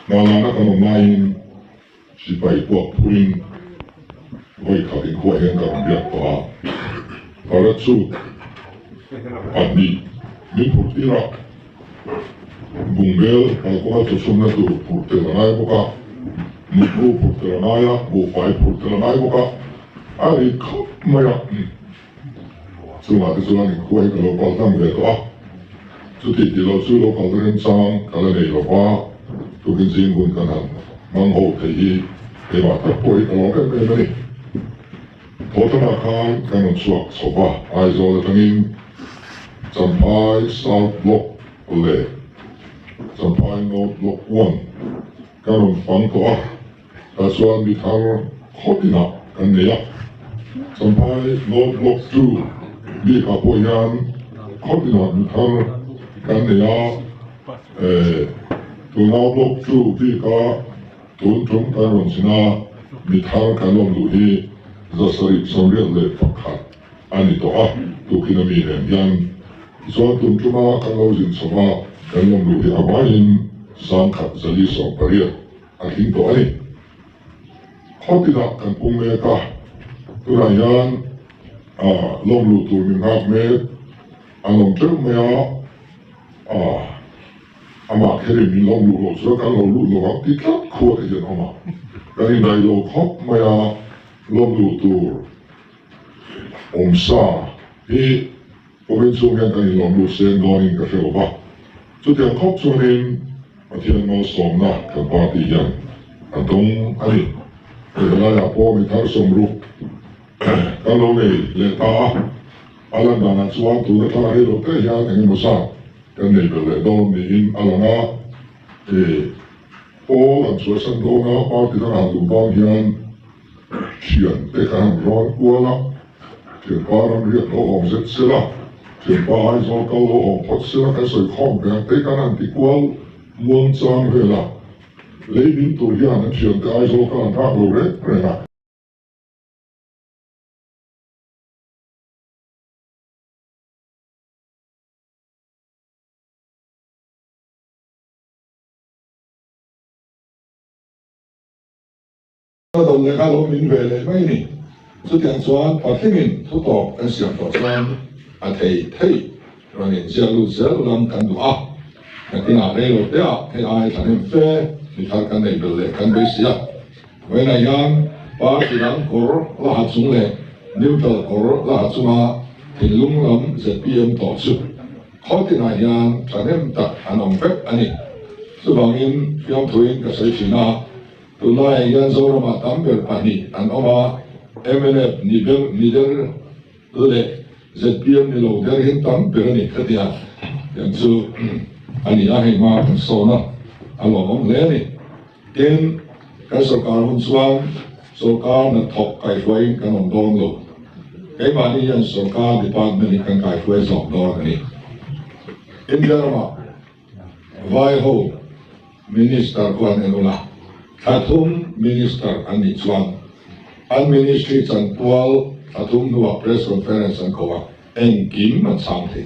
Nalana kanonain si paipuak puin hoi katin huahen karambiak toa. Karatsu adni min purtira bunggel alkohol susumna tu purtelanay buka mutu purtelanaya bupay purtelanay buka ari kap maya sumati sulani huay kalopal tamre toa. Suti tilo sulo kalderin sang kalanay lopa tukin singgun kanan mangho tehi ema tapoi kalongkan kemeni Potana kan kanon suak soba aizo tangin sampai South Block le sampai North Block 1 kanon fang toa kasuan bitar kotina kan neya sampai North Block 2 di kapoyan kotina bitar kan neya Tunau Block 2 di ka tuntung kanon sina bitar kanon luhi zasari samriat le fakhat ani toa tukinami yan so tuntuma kalozin sama kalong luhi abain sangkat zali so paria aking to ani khotila kan pumeka turayan long lu tu min hak me anong tuk mea ama kere min long lu lo so kan long lu lo hak tikat ko ejen ama kani dai lo khop mea long lu tur omsa hi provincial yang kani long lu sen goning ka felo ba so tiang khop sonin matian mo somna kan party yan atong ani ya po mi tar somru kalau ni leta alam dana suan tu leta helo te ya ni mosa kan ni bele don ni in alana po an suasan dona party dan alum bang yan Sian tekan ron kuala, sian parang lihat lohong zet sila, sian bahai zokal lohong pot sila kasoi kong yang tekan anti kual muang sang hela. Leibin tu yan sian te ai zokal antak lo red prena. Đồng người cao mình về lại mấy nè, số tiền xoan và khi mình thu tộc cái sản phẩm xoan, thầy rồi nên giờ làm cần đủ cái nào đây rồi đấy cái ai thành em phê thì thằng cái này được lệ cần bế xia, vậy này yan ba thì đang cổ là hạt súng lệ, nếu tờ cổ là hạt súng thì lung lắm sẽ PM tổ chức, khó thì này yan thành em đặt anh ông phép anh ấy, số bằng in phim thuyền cái sợi chỉ na Tulai yan zora ma tampil pani an oma MNF nider le ZPM ni lo der hin tampil ni kadia yan su ani ahi ma kan sona alo mong le ni ken ka sarkar hun suang sarkar na thok kai fwai kan on dong lo kai ma ni yan sarkar department ni kan kai fwai zong dong ni India ma vai ho minister kwan enula Atum Minister Ani Chuan, An Ministry Chan Pual, Atum Nuwa Press Conference and Kowa, and Kim and Samthi.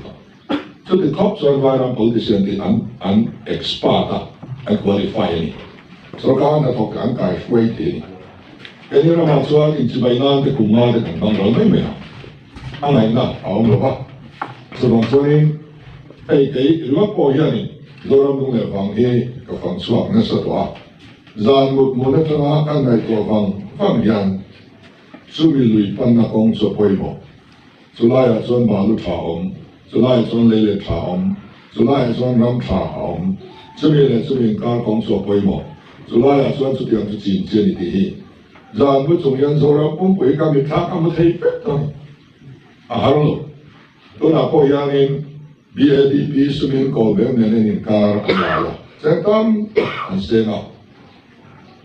So the top survivor politician did an expert and qualified. So Kaan at Hokan Kai Fwaitin. Can you remember Chuan in Chibainan, the Kumar, and Bangal Mimea? Ang ay na, aong loba. So Bang Chuanin, ay iluwag po yan Doram nung levang kafang Chuan na sa tuwa. Zan mut muna tanga kan ngay to fang yan sumilui pan na kong so poimo sulaya son balu taom sulaya son lele taom sulaya son ram taom sumile sumin ka kong so poimo sulaya son su tiang su jin jeni di zan mut sung yan so ram pum pui ka mi ta ka mu thei pet tong harlo to na po yangin BADP sumin ko bem nenin kar amala setam anstena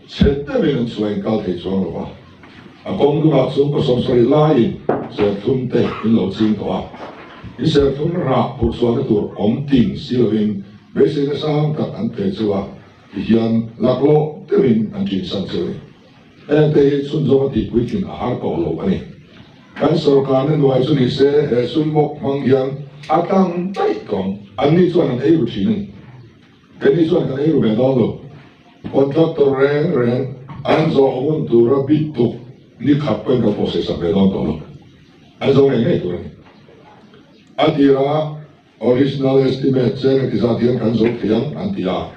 Setteminen suen kalti suonova. Kongduvat suko somsori lain se tunte illo sintoa. Isä tunra pursuan tur omting silvin vesine saamta ante sua. Hian laklo tevin anjin sanseli. Ente sun zomati wikin aharko lovani. Kan sorkanen nuai suni se sun mok mangyan atang taikong. Anni suan an eiru chinin. Keni suan kan eiru vedalo. contractor reng an zo un tu ra bit tu ni khat pen ka process a be don to an zo ngai tu ni atira original estimate chen ki za tian kan zo tiang an tia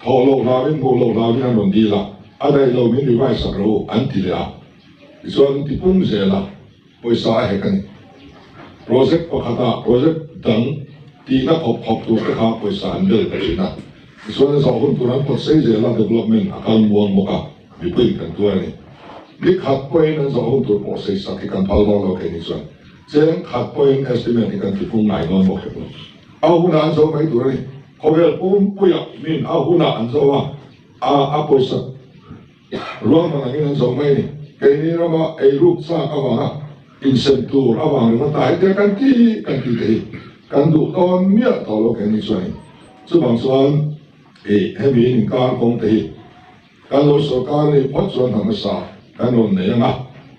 tholo na min bo lo na min an don di la adai lo min revise ro an ti laison ti pum ze la poisa he kan project pakhata project dang ti na phop tu ka poisa an bel ka chinaison zo hun turan pot sei ze la development akal muang moka bi pui kan tu ani ni khat point an zo hun tu po sei sa ki kan phal lo ke ni son chen khat point estimate kan ti pum nai non mo ke no au huna an zo mai tu ni khovel pum puya min au huna an zo a poisa ruang ma nang an zo mai ni ke ni ra ma ei rup sa ka wa incentive awang ma tai te kan ti te kan du ton mia to lo ke ni son chu bang son hemi in ka kong te kan lo so ka ni phot son ham sa kan on ne nga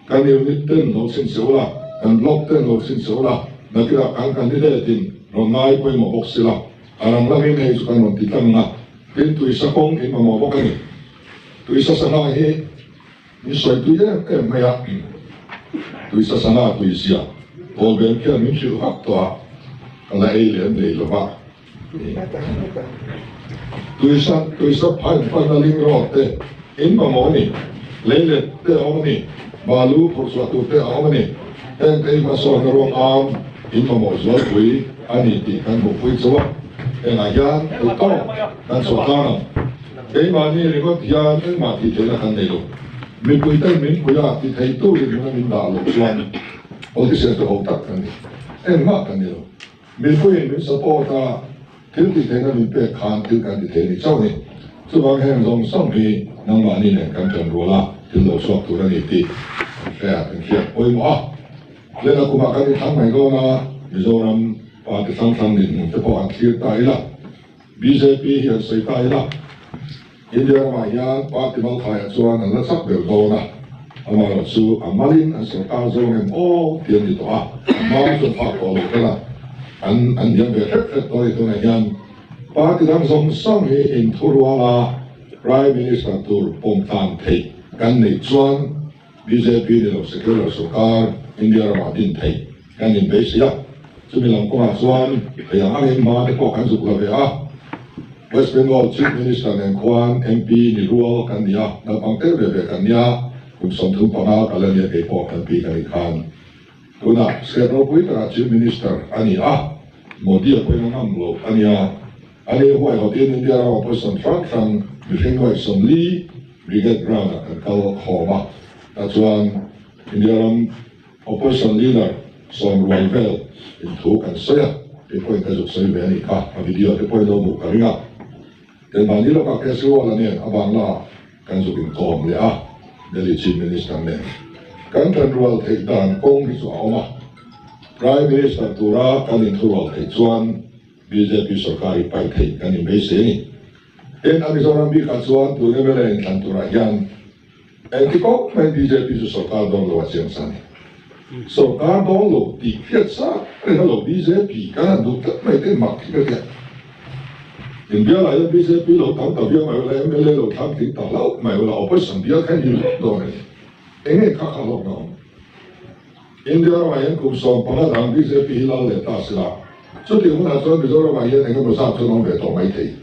kan ni ni ten lo sin so la kan block ten lo sin so la na kira kan ni le tin ro ngai poi mo bok sila arang la ni nei su kan on ti tang na tin tu isa kong in mo bok ni tu isa sa na he ni so tu ye me ya tu isa sa na tu isia o ben kia min chu hak to ala alien nei lo ba tu isa pan na ling ro te in ma mo ni le te o ni balu por so tu te o ni en te ma so na rong am in ma mo zo pui ani ti kan mo pui zo en a yan tu to kan so ta na e ma ni ri ko yan en ma ti te na kan nei lo min pui te min pui a ti thei tu ri na min da lo chuan o ti se to ho tak kan ni en ma kan ni lo min pui min support a til ti te na min pe khan til kan ti te ni chau ni chu bang hen zong song hi nang ma ni ne kan chan ro la til lo sok tu na ni ti fe a kan khia oi mo le na ku ma kan ni thang mai go na Mizoram pa ti sang sang ni te po an khir tai la BJP hi sei tai la India ma ya pa ti mal khai chuan an la sak bel go na ama lo chu amalin an so ka zo ngem o ti ni to a ma chu pa ko lo la an yang be fet to na yan pa ti dang song song hi in thurwa prime minister tur pom tan thei kan nei chuan BJP ni lo secular sarkar India ma din thei kan in be sia chu mi lang ko a chuan ya ang ma te ko kan zu la ve a West Bengal Chief Minister Nen Kwan MP ni rual kan nia na pang te be kan nia kum som thum pa na kala nia ke po kan pi kan khan tuna sekro pui ta Chief Minister ani Modi a pui ngam lo ania ani huai ho tin India ra po som tran mi thing hoi som li brigade ground kan kal khoma ta chuan India ram opposition leader som rival in thu kan soya pe poi ka zu soi ve ani ka video te poi lo mu ka ringa den ba ni lo ka ke su la ne abang la kan zu bin kom le Delhi Chief Minister ne kan tan rual thei dan kong hi zu awma Prime Minister tura kan in rual thei chuan BJP sarkari pai thei kan in be se ni en Mizoram bi ka chuan tu ne mele in tan tura yan en ti ko men BJP su sarkar don lo chiang san sarkar don lo ti khiat sa lo BJP kan du tat mai te mak ki ka India la ya BJP lo tam ta bia mai la MLA lo tam ti ta lo mai la opposition bia kan ni do ne enge ka ka lo no India ma yan kum som pa na dang BJP la le ta sila chu ti mo na so bi zo ma yan nge mo sa chu no be to mai te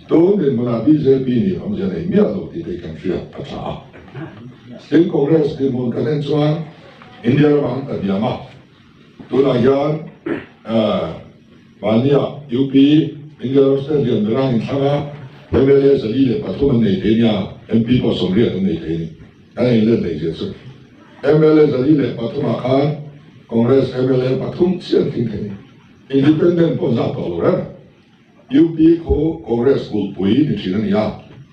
to ne mo na BJP ni am ja ne mi lo ti te kan fia pa cha in congress ki mo kan en chuan India ma ta bia ma to la yan mania UP India Australia merang thanga MLA sali le pathum nei te nia MP ko somria nei te ni ai le nei je su MLA sali le pathum khan Congress MLA pathum sian ting te ni independent ko za to lo ra UP ko Congress ko pui ni thina nia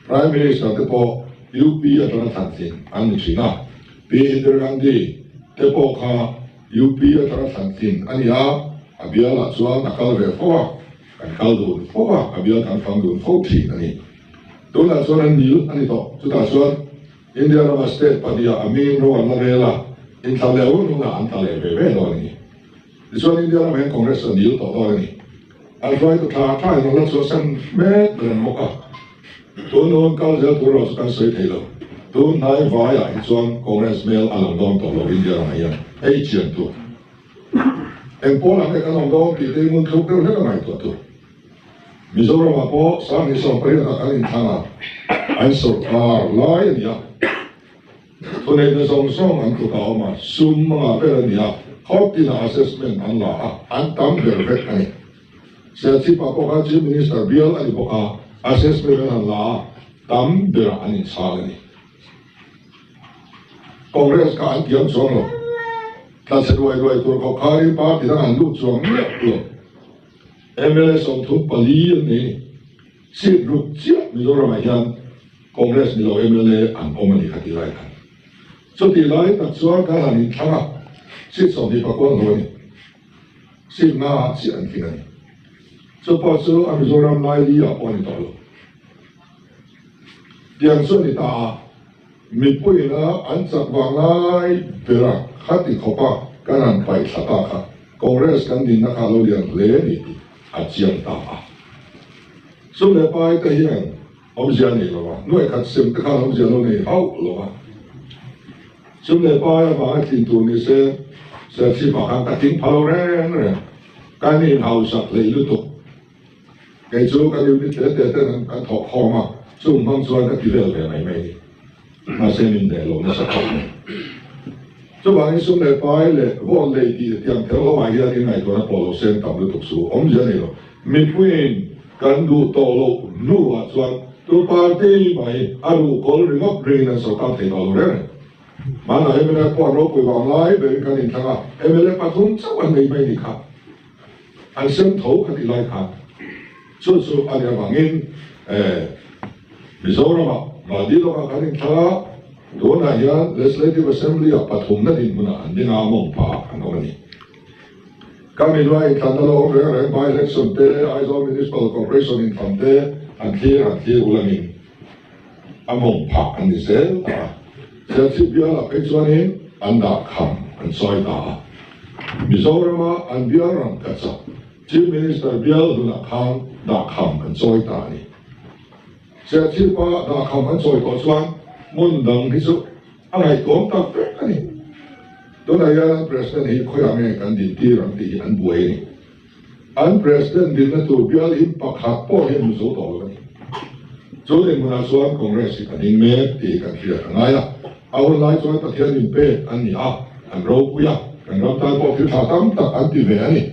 Prime Minister te po UP atara thantin an ni thina P Indira Gandhi te po kha UP atara thantin ania abia la chuan akal ve fo kan kaldo fo abia kan fangdo fo thi ani to la chuan nil ani to chu ta chuan India Rama State padia amin ro an la rela in thale o no na an thale ve lo ni chuan India Rama Congress nil to do ni al try to try no la so san me ren mo ka tuần nôn cao giờ tuần rồi cái sợi thế lâu tuần này vài ai chọn Congress mail alam don tổ lo India này anh ấy chuyện tu em po làm cái alam don thì đây muốn thúc đẩy cái này tu Mizoram mà po sáng nay xong phải là anh thằng anh sốt lại nhá tuần này nó xong anh tu cao mà sum mà bây giờ nhá họ tin assessment anh là anh tam perfect anh sẽ chỉ bảo có cái minister bill anh bảo assessment anh là tam được anh sao này Congress ka an tiang chuang lo ta se ruai tur ko khari party da an lu chuang lo MLA som thu pali ni si ruk chia Mizoram ma hian Congress ni lo MLA an omani khati lai khan so ti lai ta chuang ka han thanga si som ni pa kon lo ni si na si an kin ani so pa so a Mizoram lai li a on to lo tiang so ni ta mi pui na an chak wang lai bera khati khopa kanan pai thata kha Congress kan din na kha lo lian le ni ti a chiang ta a sum le pai ka hian objian ni lo wa noi khat sim ka kha objian lo ni hau lo wa sum le pai ba tin tu ni se chi ba ka tin phalo re ka ni hau sak le lu tu cái chỗ cái điều như thế cái thọ kho mà sum hang chuan ka ti vel le mai mai mà xem mình để lộ nó sẽ không này cho bạn ấy xuống này phải là vô lệ thì tiệm theo họ bài ra cái này tôi đã bỏ lộ xem tạm được tục số ông giờ này rồi mình quên cần đủ tổ lộ nu à chuan tôi party mày aru call remote brain là sao cao thể nào rồi mà là em đã qua rồi quay vào lại về cái này thằng em đã bắt thùng chắc anh này mày đi khá anh xem thấu cái gì lại khá số anh em bằng in Mizoram mà đi đâu cả những thằng đó là hiện legislative assembly ở Pathum na din muna anh đi ngắm mong pa anh nói này kami nói thằng đó ông rồi by election te Aizawl municipal corporation in tham te anh kia ulamin among pa anh đi xe sẽ chỉ biết là cái chuyện này anh đã kham anh soi đã Mizoram anh biết rằng cái sao chief minister biết là đã kham anh soi đã này sẽ chỉ có đã kham anh soi có chuyện muốn đăng thì số anh ấy cũng tập cái này đó là president thì khơi anh cái đi đi rằng thì anh buổi này anh president đi nó tụi biểu hiện bạc hạt bỏ hiện một số đó này cho nên muốn nói rằng Congress thì anh nghe thì cái chuyện này là ông nói cho tất cả những bên anh nhá anh râu quý anh râu tai bỏ phiếu thảo tâm tất anh đi về này